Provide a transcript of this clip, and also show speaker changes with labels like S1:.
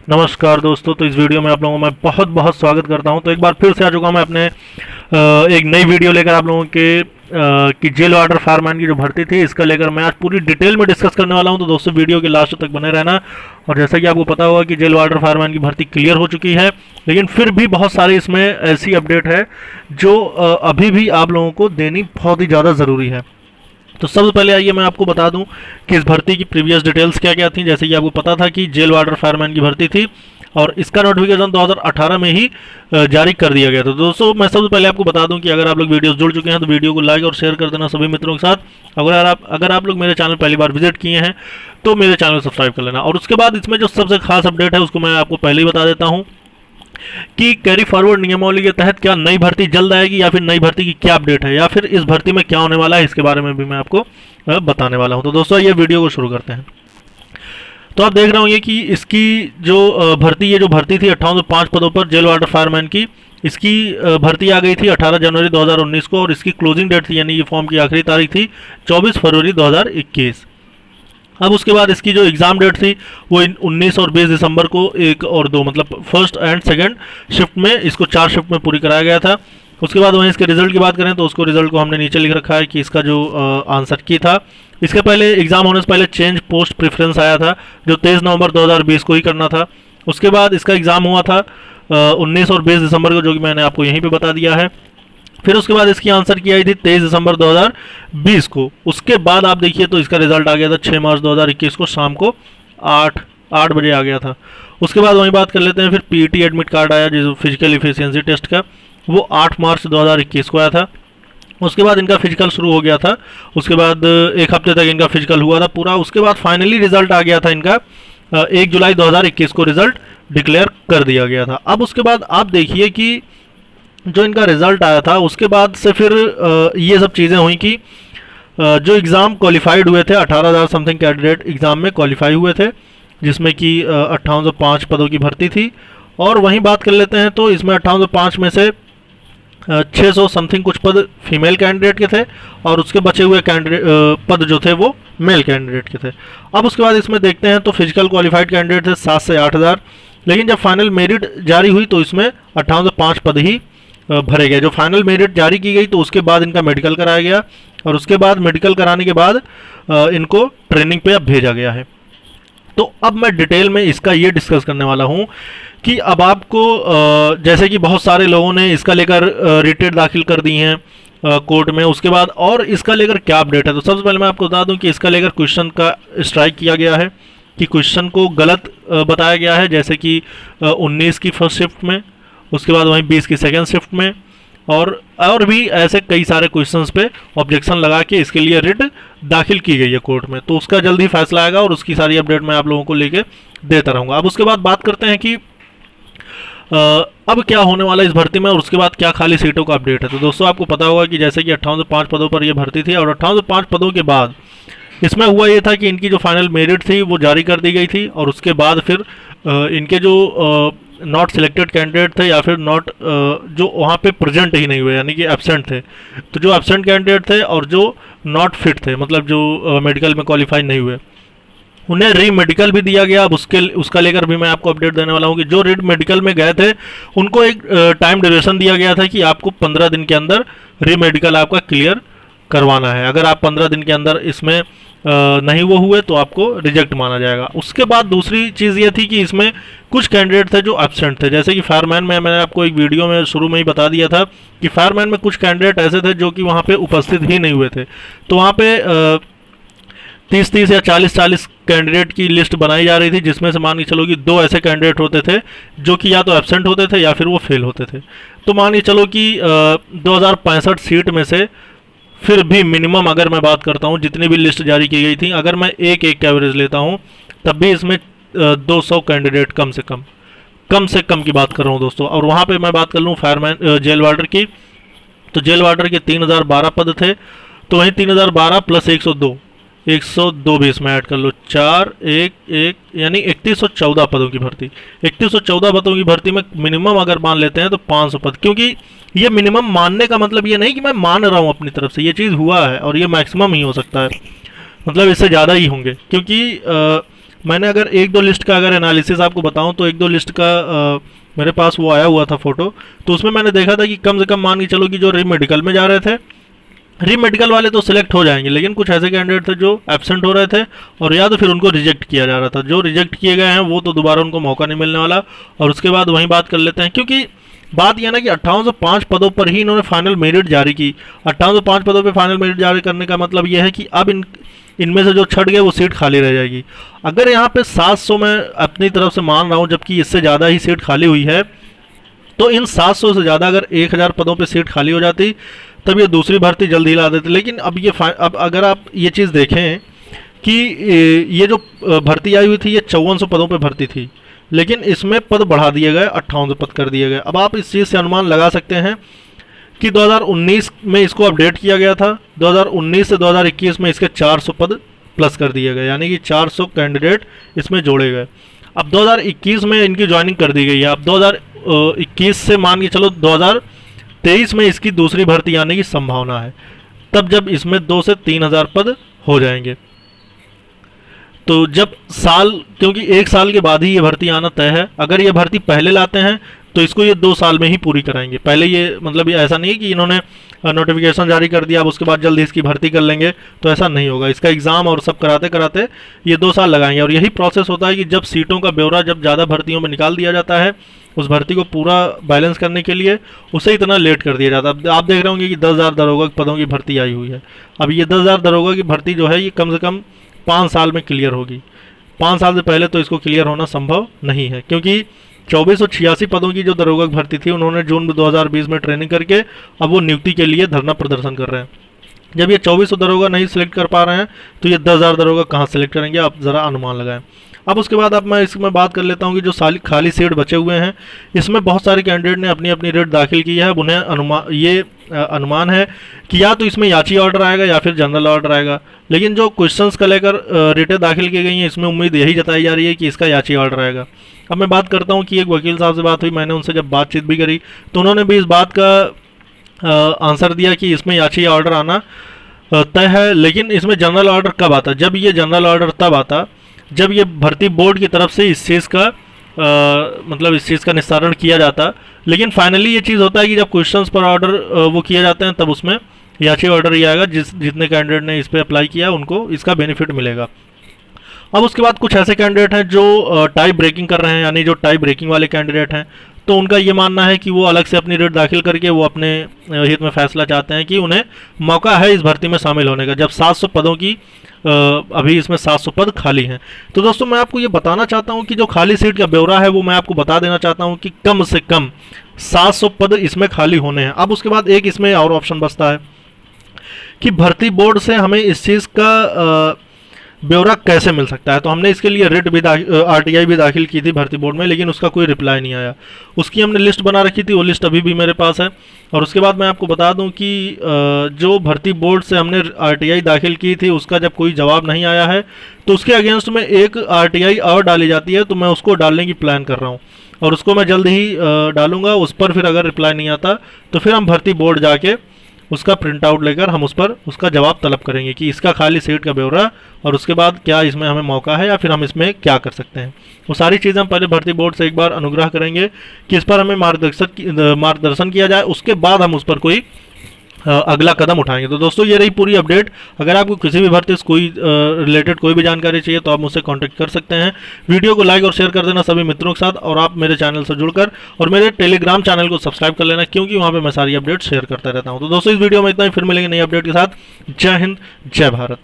S1: नमस्कार दोस्तों। तो इस वीडियो में आप लोगों का मैं बहुत बहुत स्वागत करता हूं। तो एक बार फिर से आ चुका हूं मैं अपने एक नई वीडियो लेकर आप लोगों के कि जेल वार्डर फायरमैन की जो भर्ती थी इसका लेकर मैं आज पूरी डिटेल में डिस्कस करने वाला हूं। तो दोस्तों वीडियो के लास्ट तक बने रहना। और जैसा कि आपको पता होगा कि जेल वार्डर फायरमैन की भर्ती क्लियर हो चुकी है, लेकिन फिर भी बहुत सारी इसमें ऐसी अपडेट है जो अभी भी आप लोगों को देनी बहुत ही ज़्यादा ज़रूरी है। तो सबसे पहले आइए मैं आपको बता दूं कि इस भर्ती की प्रीवियस डिटेल्स क्या क्या थी। जैसे कि आपको पता था कि जेल वार्डर फायरमैन की भर्ती थी और इसका नोटिफिकेशन 2018 में ही जारी कर दिया गया था। तो दोस्तों मैं सबसे पहले आपको बता दूं कि अगर आप लोग वीडियोस जुड़ चुके हैं तो वीडियो को लाइक और शेयर कर देना सभी मित्रों के साथ। अगर आप लोग मेरे चैनल पहली बार विजिट किए हैं तो मेरे चैनल को सब्सक्राइब कर लेना। और उसके बाद इसमें जो सबसे खास अपडेट है उसको मैं आपको पहले ही बता देता हूँ कि कैरी फॉरवर्ड नियमावली के तहत क्या नई भर्ती जल्द आएगी या फिर नई भर्ती की क्या अपडेट है या फिर इस भर्ती में क्या होने वाला है, इसके बारे में भी मैं आपको बताने वाला हूं। तो दोस्तों ये वीडियो को शुरू करते हैं। तो आप देख रहे होंगे कि इसकी जो भर्ती थी 5805 पदों पर जेल वार्डर फायरमैन की, इसकी भर्ती आ गई थी 18 जनवरी 2019 को और इसकी क्लोजिंग डेट थी, यानी ये फॉर्म की आखिरी तारीख थी 24 फरवरी 2021। अब उसके बाद इसकी जो एग्ज़ाम डेट थी वो 19 और 20 दिसंबर को 1 और 2 मतलब फर्स्ट एंड सेकंड शिफ्ट में इसको 4 शिफ्ट में पूरी कराया गया था। उसके बाद वहीं इसके रिजल्ट की बात करें तो उसको रिजल्ट को हमने नीचे लिख रखा है कि इसका जो आंसर की था। इसके पहले एग्ज़ाम होने से पहले चेंज पोस्ट प्रेफरेंस आया था जो 23 नवंबर 2020 को ही करना था। उसके बाद इसका एग्ज़ाम हुआ था 19 और 20 दिसंबर को, जो कि मैंने आपको यहीं पर बता दिया है। फिर उसके बाद इसकी आंसर की आई थी 23 दिसंबर 2020 को। उसके बाद आप देखिए तो इसका रिजल्ट आ गया था 6 मार्च 2021 को शाम को 8 बजे आ गया था। उसके बाद वहीं बात कर लेते हैं, फिर पीईटी एडमिट कार्ड आया जो फिजिकल इफिशियंसी टेस्ट का, वो 8 मार्च 2021 को आया था। उसके बाद इनका फिजिकल शुरू हो गया था। उसके बाद एक हफ्ते तक इनका फिजिकल हुआ था पूरा। उसके बाद फाइनली रिजल्ट आ गया था इनका 1 जुलाई 2021 को रिजल्ट डिक्लेयर कर दिया गया था। अब उसके बाद आप देखिए कि जो इनका रिजल्ट आया था उसके बाद से फिर ये सब चीज़ें हुई कि जो एग्ज़ाम क्वालिफाइड हुए थे 18,000 समथिंग कैंडिडेट एग्ज़ाम में क्वालिफाई हुए थे, जिसमें कि 5805 पदों की भर्ती थी। और वहीं बात कर लेते हैं तो इसमें 5805 में से 600 समथिंग कुछ पद फीमेल कैंडिडेट के थे और उसके बचे हुए पद जो थे वो मेल कैंडिडेट के थे। अब उसके बाद इसमें देखते हैं तो फिजिकल क्वालिफाइड कैंडिडेट थे 7 से 8,000, लेकिन जब फाइनल मेरिट जारी हुई तो इसमें 5805 पद ही भरे गए। जो फाइनल मेरिट जारी की गई तो उसके बाद इनका मेडिकल कराया गया और उसके बाद मेडिकल कराने के बाद इनको ट्रेनिंग पे अब भेजा गया है। तो अब मैं डिटेल में इसका ये डिस्कस करने वाला हूँ कि अब आपको जैसे कि बहुत सारे लोगों ने इसका लेकर रिटेट दाखिल कर दी हैं कोर्ट में, उसके बाद और इसका लेकर क्या अपडेट है। तो सबसे पहले मैं आपको बता दूं कि इसका लेकर क्वेश्चन का स्ट्राइक किया गया है कि क्वेश्चन को गलत बताया गया है, जैसे कि 19 की फर्स्ट शिफ्ट में, उसके बाद वहीं 20 की सेकेंड शिफ्ट में और भी ऐसे कई सारे क्वेश्चंस पे ऑब्जेक्शन लगा के इसके लिए रिट दाखिल की गई है कोर्ट में। तो उसका जल्द ही फैसला आएगा और उसकी सारी अपडेट मैं आप लोगों को लेके देता रहूँगा। अब उसके बाद बात करते हैं कि अब क्या होने वाला है इस भर्ती में और उसके बाद क्या खाली सीटों का अपडेट है। तो दोस्तों आपको पता होगा कि जैसे कि 5805 पदों पर यह भर्ती थी और 5805 पदों के बाद इसमें हुआ ये था कि इनकी जो फाइनल मेरिट थी वो जारी कर दी गई थी और उसके बाद फिर इनके जो नॉट सिलेक्टेड कैंडिडेट थे या फिर नॉट जो वहाँ पे प्रेजेंट ही नहीं हुए यानी कि एब्सेंट थे, तो जो एब्सेंट कैंडिडेट थे और जो नॉट फिट थे मतलब जो मेडिकल में क्वालिफाई नहीं हुए, उन्हें री मेडिकल भी दिया गया। अब उसका लेकर भी मैं आपको अपडेट देने वाला हूँ कि जो री मेडिकल में गए थे उनको एक टाइम ड्यूरेशन दिया गया था कि आपको 15 दिन के अंदर री मेडिकल आपका क्लियर करवाना है। अगर आप 15 दिन के अंदर इसमें नहीं वो हुए तो आपको रिजेक्ट माना जाएगा। उसके बाद दूसरी चीज़ ये थी कि इसमें कुछ कैंडिडेट थे जो एब्सेंट थे, जैसे कि फायरमैन में मैंने आपको एक वीडियो में शुरू में ही बता दिया था कि फायरमैन में कुछ कैंडिडेट ऐसे थे जो कि वहाँ पे उपस्थित ही नहीं हुए थे। तो वहाँ पे 30-30 या 40-40 कैंडिडेट की लिस्ट बनाई जा रही थी, जिसमें से मान के चलो कि 2 ऐसे कैंडिडेट होते थे जो कि या तो एब्सेंट होते थे या फिर वो फेल होते थे। तो मान के चलो कि 2065 सीट में से फिर भी मिनिमम अगर मैं बात करता हूँ जितनी भी लिस्ट जारी की गई थी, अगर मैं एक का एवरेज लेता हूँ तब भी इसमें 200 कैंडिडेट कम से कम की बात कर रहा हूँ दोस्तों। और वहाँ पे मैं बात कर लूँ फायरमैन जेल वार्डर की, तो जेल वार्डर के 3012 पद थे, तो वहीं 3012 प्लस 102 भी इसमें ऐड कर लो, 4 1 1 यानी 3114 पदों की भर्ती। 3114 पदों की भर्ती में मिनिमम अगर मान लेते हैं तो 500 पद, क्योंकि ये मिनिमम मानने का मतलब ये नहीं कि मैं मान रहा हूँ अपनी तरफ से, ये चीज़ हुआ है और ये मैक्सिमम ही हो सकता है, मतलब इससे ज़्यादा ही होंगे, क्योंकि मैंने अगर एक दो लिस्ट का अगर एनालिसिस आपको बताऊं तो एक दो लिस्ट का मेरे पास वो आया हुआ था फोटो, तो उसमें मैंने देखा था कि कम से कम मान के चलो कि जो री मेडिकल में जा रहे थे, री मेडिकल वाले तो सिलेक्ट हो जाएंगे, लेकिन कुछ ऐसे कैंडिडेट थे जो एब्सेंट हो रहे थे और या तो फिर उनको रिजेक्ट किया जा रहा था। जो रिजेक्ट किए गए हैं वो तो दोबारा उनको मौका नहीं मिलने वाला। और उसके बाद वहीं बात कर लेते हैं, क्योंकि बात यह ना कि 5805 पदों पर ही इन्होंने फाइनल मेरिट जारी की। 5805 पदों पर फाइनल मेरिट जारी करने का मतलब यह है कि अब इनमें से जो छट गए वो सीट खाली रह जाएगी। अगर यहाँ पे 700 मैं अपनी तरफ से मान रहा हूँ, जबकि इससे ज़्यादा ही सीट खाली हुई है, तो इन 700 से ज़्यादा अगर 1000 पदों पे सीट खाली हो जाती तब ये दूसरी भर्ती जल्दी ही ला देते। लेकिन अब अगर आप ये चीज़ देखें कि ये जो भर्ती आई हुई थी ये 5400 पदों पे भर्ती थी, लेकिन इसमें पद बढ़ा दिए गए, 5800 पद कर दिए गए। अब आप इस चीज़ से अनुमान लगा सकते हैं कि 2019 में इसको अपडेट किया गया था, 2019 से 2021 में इसके 400 पद प्लस कर दिए गए, यानी कि 400 कैंडिडेट इसमें जोड़े गए। अब 2021 में इनकी ज्वाइनिंग कर दी गई है। अब 2021 से मान के चलो 2023 में इसकी दूसरी भर्ती आने की संभावना है, तब जब इसमें 2 से 3000 पद हो जाएंगे। तो जब क्योंकि 1 साल के बाद ही ये भर्ती आना तय है। अगर ये भर्ती पहले लाते हैं तो इसको ये 2 साल में ही पूरी कराएंगे। पहले ये मतलब ये ऐसा नहीं है कि इन्होंने नोटिफिकेशन जारी कर दिया अब उसके बाद जल्दी इसकी भर्ती कर लेंगे, तो ऐसा नहीं होगा। इसका एग्ज़ाम और सब कराते कराते ये 2 साल लगाएंगे। और यही प्रोसेस होता है कि जब सीटों का ब्यौरा जब ज़्यादा भर्तियों में निकाल दिया जाता है, उस भर्ती को पूरा बैलेंस करने के लिए उसे इतना लेट कर दिया जाता है। अब आप देख रहे होंगे कि 10,000 दरोगा पदों की भर्ती आई हुई है। अब ये 10,000 दरोगा की भर्ती जो है ये कम से कम 5 साल में क्लियर होगी। 5 साल से पहले तो इसको क्लियर होना संभव नहीं है, क्योंकि 2486 पदों की जो दरोगा भर्ती थी उन्होंने जून 2020 में ट्रेनिंग करके अब वो नियुक्ति के लिए धरना प्रदर्शन कर रहे हैं। जब ये 2400 दरोगा नहीं सिलेक्ट कर पा रहे हैं तो ये 10,000 दरोगा कहाँ सिलेक्ट करेंगे, आप ज़रा अनुमान लगाएं। अब उसके बाद अब मैं इसमें बात कर लेता हूँ कि जो खाली सीट बचे हुए हैं, इसमें बहुत सारे कैंडिडेट ने अपनी अपनी रेट दाखिल की है। अब उन्हें अनुमान है कि या तो इसमें याची ऑर्डर आएगा या फिर जनरल ऑर्डर आएगा। लेकिन जो क्वेश्चंस को लेकर रेटें दाखिल की गई हैं, इसमें उम्मीद यही जताई जा रही है कि इसका याची ऑर्डर आएगा। अब मैं बात करता हूँ कि एक वकील साहब से बात हुई, मैंने उनसे जब बातचीत भी करी तो उन्होंने भी इस बात का आंसर दिया कि इसमें याची ऑर्डर आना तय है। लेकिन इसमें जनरल ऑर्डर कब आता? जब ये जनरल ऑर्डर तब आता जब ये भर्ती बोर्ड की तरफ से इस चीज़ का मतलब इस चीज़ का निस्तारण किया जाता। लेकिन फाइनली ये चीज़ होता है कि जब क्वेश्चंस पर ऑर्डर वो किए जाते हैं तब उसमें याची ऑर्डर ही आएगा। जितने कैंडिडेट ने इस पर अप्लाई किया उनको इसका बेनिफिट मिलेगा। अब उसके बाद कुछ ऐसे कैंडिडेट हैं जो टाई ब्रेकिंग कर रहे हैं, यानी जो टाई ब्रेकिंग वाले कैंडिडेट हैं, तो उनका ये मानना है कि वो अलग से अपनी रेट दाखिल करके वो अपने हित में फैसला चाहते हैं कि उन्हें मौका है इस भर्ती में शामिल होने का, जब 700 पदों की अभी इसमें 700 पद खाली हैं। तो दोस्तों मैं आपको ये बताना चाहता हूँ कि जो खाली सीट का ब्यौरा है वो मैं आपको बता देना चाहता हूँ कि कम से कम 700 पद इसमें खाली होने हैं। अब उसके बाद एक इसमें और ऑप्शन बचता है कि भर्ती बोर्ड से हमें इस चीज़ का ब्यौरा कैसे मिल सकता है। तो हमने इसके लिए रेट भी RTI भी दाखिल की थी भर्ती बोर्ड में, लेकिन उसका कोई रिप्लाई नहीं आया। उसकी हमने लिस्ट बना रखी थी, वो लिस्ट अभी भी मेरे पास है। और उसके बाद मैं आपको बता दूं कि जो भर्ती बोर्ड से हमने RTI दाखिल की थी उसका जब कोई जवाब नहीं आया है तो उसके अगेंस्ट में एक RTI और डाली जाती है, तो मैं उसको डालने की प्लान कर रहा हूँ और उसको मैं जल्द ही डालूंगा। उस पर फिर अगर रिप्लाई नहीं आता तो फिर हम भर्ती बोर्ड जाके उसका प्रिंट आउट लेकर हम उस पर उसका जवाब तलब करेंगे कि इसका खाली सीट का ब्यौरा और उसके बाद क्या इसमें हमें मौका है या फिर हम इसमें क्या कर सकते हैं। वो सारी चीज़ें हम पहले भर्ती बोर्ड से एक बार अनुग्रह करेंगे कि इस पर हमें मार्गदर्शन किया जाए, उसके बाद हम उस पर कोई अगला कदम उठाएंगे। तो दोस्तों ये रही पूरी अपडेट। अगर आपको किसी भी भर्ती से कोई रिलेटेड कोई भी जानकारी चाहिए तो आप मुझसे कांटेक्ट कर सकते हैं। वीडियो को लाइक और शेयर कर देना सभी मित्रों के साथ, और आप मेरे चैनल से जुड़कर और मेरे टेलीग्राम चैनल को सब्सक्राइब कर लेना, क्योंकि वहाँ पे मैं सारी अपडेट शेयर करता रहता हूँ। तो दोस्तों इस वीडियो में इतना ही, फिर मिलेंगे नई अपडेट के साथ। जय हिंद, जय भारत।